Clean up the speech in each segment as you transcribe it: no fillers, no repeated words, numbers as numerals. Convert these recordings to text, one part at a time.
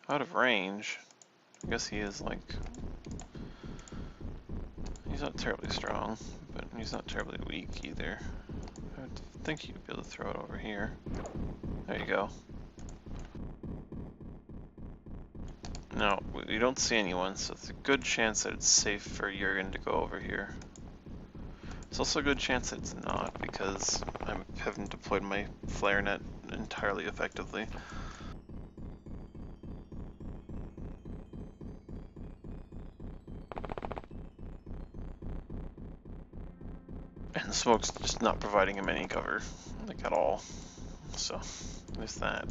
Out of range. I guess he is like... He's not terribly strong, but he's not terribly weak either. I think you'd be able to throw it over here. There you go. No, we don't see anyone, so it's a good chance that it's safe for Jurgen to go over here. It's also a good chance that it's not, because I haven't deployed my flare net entirely effectively. And the smoke's just not providing him any cover, like at all. So, there's that.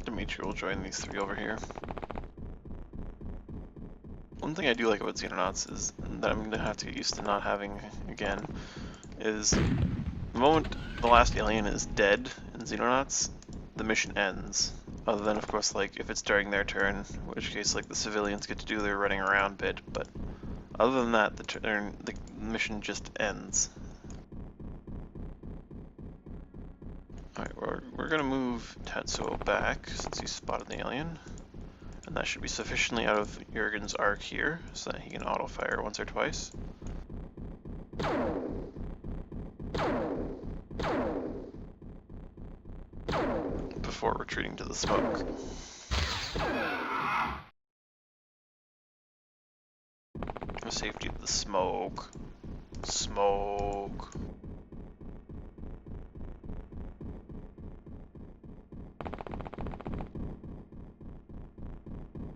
Dimitri will join these three over here. One thing I do like about Xenonauts is that I'm gonna have to get used to not having again is the moment the last alien is dead in Xenonauts, the mission ends. Other than, of course, like if it's during their turn, in which case like the civilians get to do their running around bit. But other than that, the mission just ends. All right, we're gonna move Tatsuo back since he spotted the alien. And that should be sufficiently out of Jurgen's arc here, so that he can auto-fire once or twice. Before retreating to the smoke. The safety of the smoke. Smoke.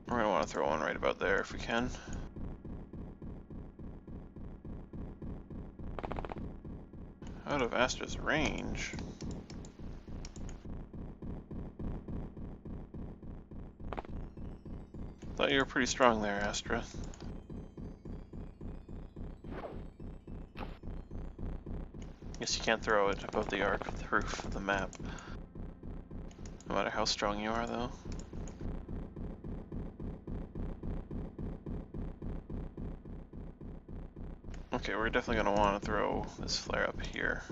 We're gonna want to throw one right about there if we can. Out of Astra's range. Thought you were pretty strong there, Astra. Guess you can't throw it above the arc of the roof of the map. No matter how strong you are, though. Okay, we're definitely going to want to throw this flare up here.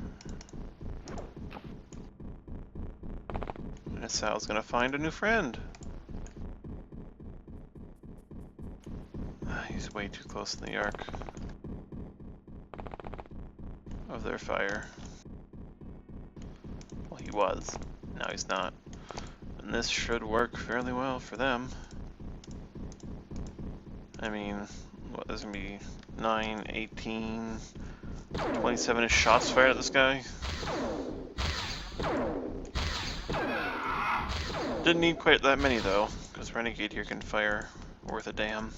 And Sal's going to find a new friend. He's way too close to the arc of their fire. Well, he was. Now he's not. And this should work fairly well for them. I mean, what, there's going to be 9, 18, 27-ish shots fired at this guy. Didn't need quite that many though, because Renegade here can fire worth a damn.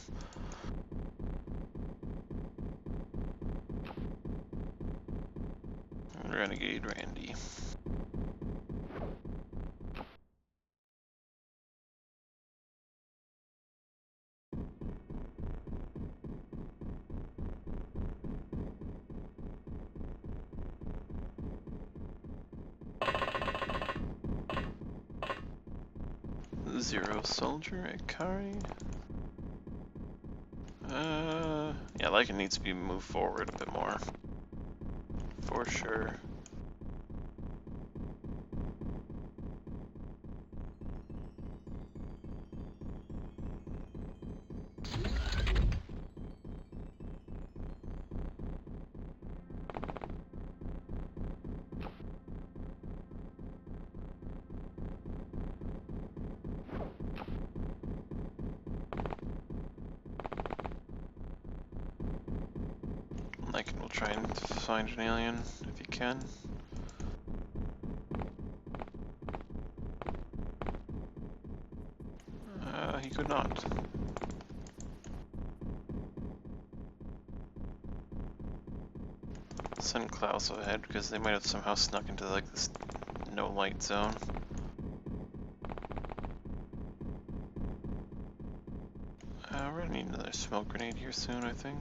Renegade Randy. Zero Soldier, Ikari. Yeah, like it needs to be moved forward a bit more. For sure. Lycan will try and find an alien if he can. He could not. Send Klaus ahead because they might have somehow snuck into like this no light zone. We're gonna need another smoke grenade here soon, I think.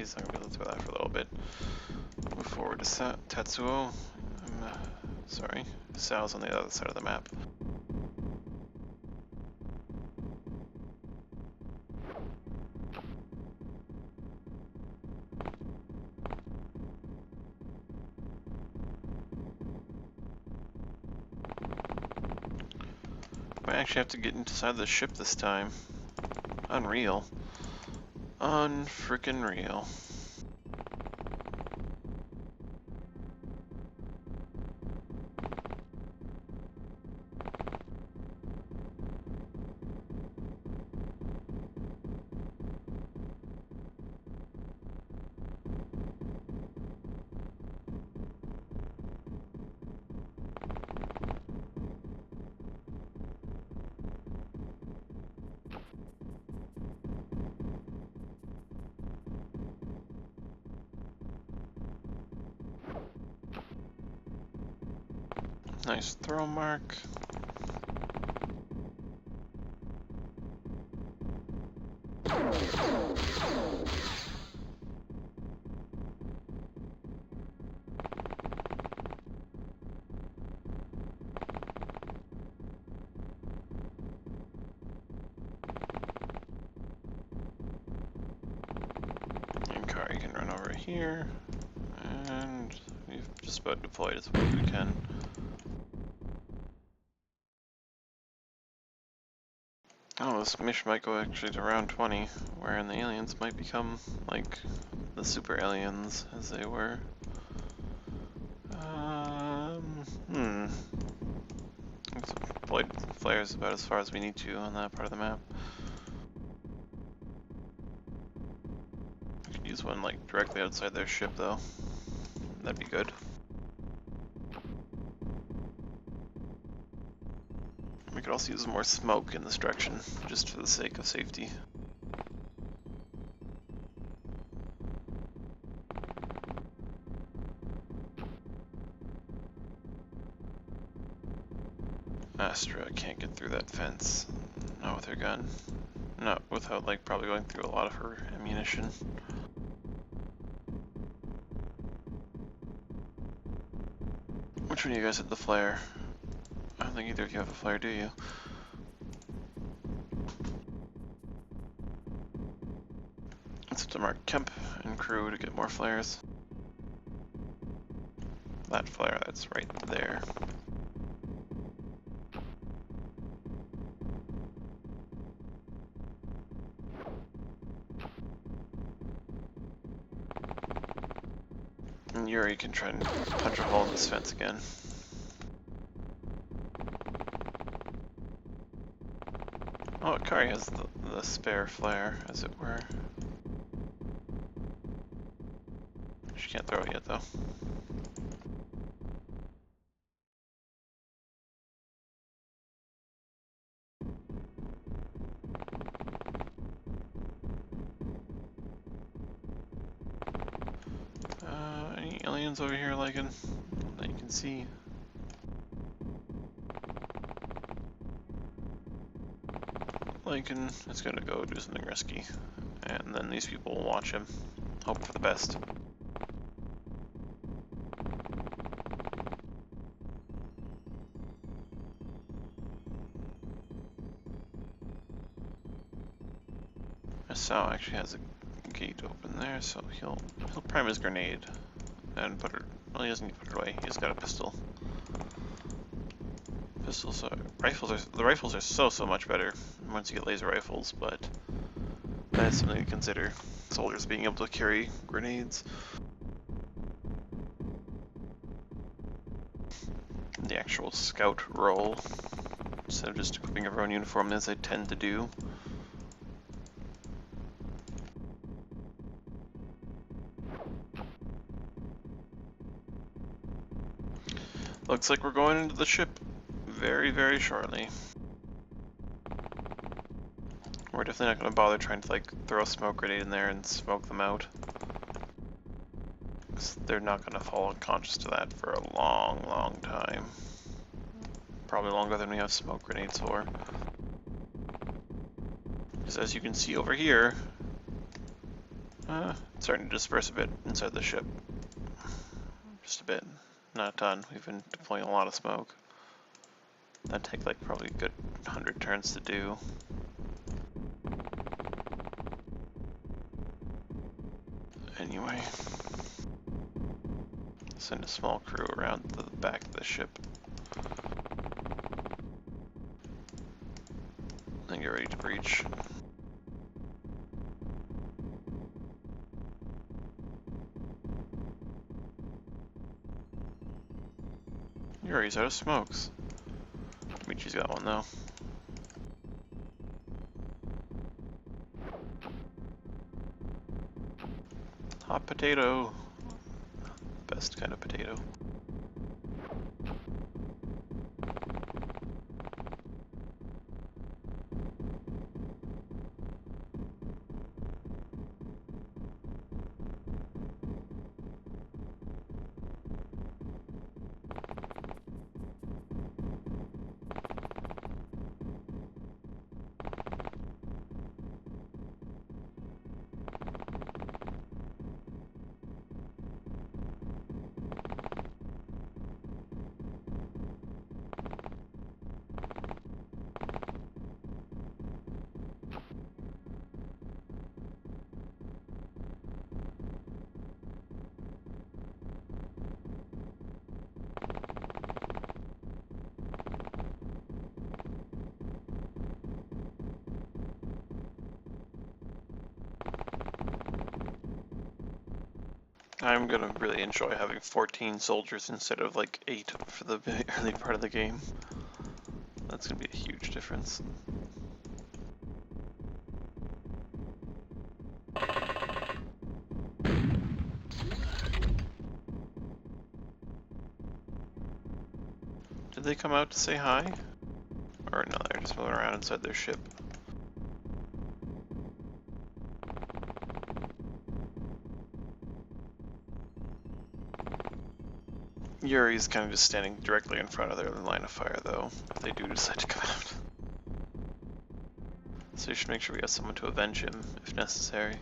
he's not gonna be able to throw that for a little bit. Move forward to Tetsuo. Sorry, Sao's on the other side of the map. I actually have to get inside the ship this time. Unreal. Unfrickin' real. Nice throw mark. And Kari can run over here. And we've just about deployed as well as we can. Oh, this mission might go actually to round 20, wherein the aliens might become like the super aliens as they were. Let's deploy flares about as far as we need to on that part of the map. We could use one like directly outside their ship though. That'd be good. We could also use more smoke in this direction, just for the sake of safety. Astra can't get through that fence. Not with her gun. Not without like probably going through a lot of her ammunition. Which one of you guys had the flare? I don't think either of you have a flare, do you? Let's have to mark Kemp and crew to get more flares. That flare, that's right there. And Yuri can try and punch a hole in this fence again. Oh, Kari has the spare flare, as it were. She can't throw it yet, though. Any aliens over here, Lycan, that you can see? Lycan is gonna go do something risky, and then these people will watch him. Hope for the best. Sao actually has a gate open there, so he'll prime his grenade and put it. Well, he doesn't need to put it away. He's got a pistol. Pistols are the rifles are so much better once you get laser rifles, but that is something to consider. Soldiers being able to carry grenades. The actual scout role, instead of just equipping everyone uniform as I tend to do. Looks like we're going into the ship very shortly. We're definitely not going to bother trying to like throw a smoke grenade in there and smoke them out. They're not going to fall unconscious to that for a long time. Probably longer than we have smoke grenades for. Because as you can see over here, Starting to disperse a bit inside the ship. Just a bit. Not a ton. We've been deploying a lot of smoke. That'd take like probably a good 100 turns to do. Anyway. Send a small crew around the back of the ship. Then get ready to breach. Yuri's out of smokes. Michi's got one though. Hot potato. Best kind of potato. I'm gonna really enjoy having 14 soldiers instead of like 8 for the early part of the game. That's gonna be a huge difference. Did they come out to say hi? Or no, they're just moving around inside their ship. Yuri's kind of just standing directly in front of their line of fire though, if they do decide to come out. So you should make sure we have someone to avenge him, if necessary.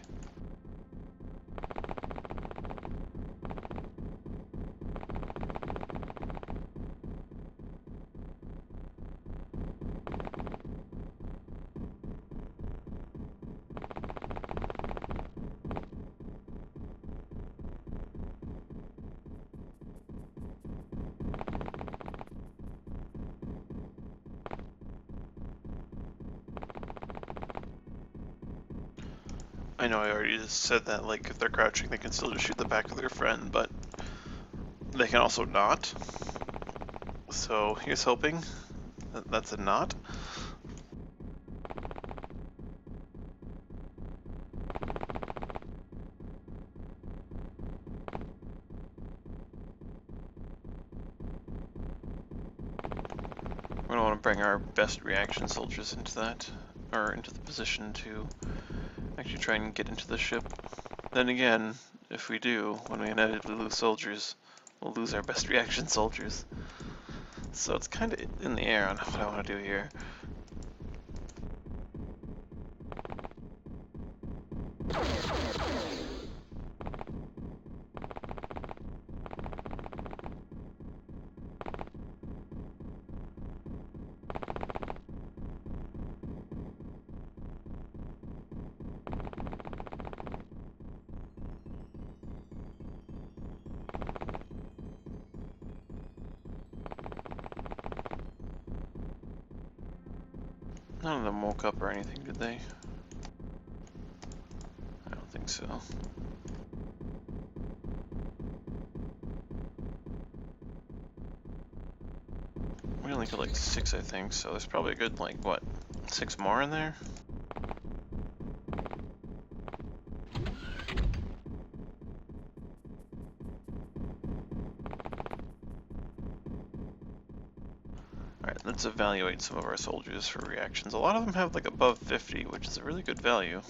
I know I already just said that, like, if they're crouching, they can still just shoot the back of their friend, but they can also not. So here's hoping that that's a not. We're gonna want to bring our best reaction soldiers into that, or into the position to actually try and get into the ship. Then again, if we do, when we inevitably lose soldiers, we'll lose our best reaction soldiers. So it's kind of in the air on what I want to do here. None of them woke up or anything, did they? I don't think so. We only got like 6, I think, so there's probably a good, like, what, 6 more in there? Alright, let's evaluate some of our soldiers for reactions. A lot of them have like above 50, which is a really good value.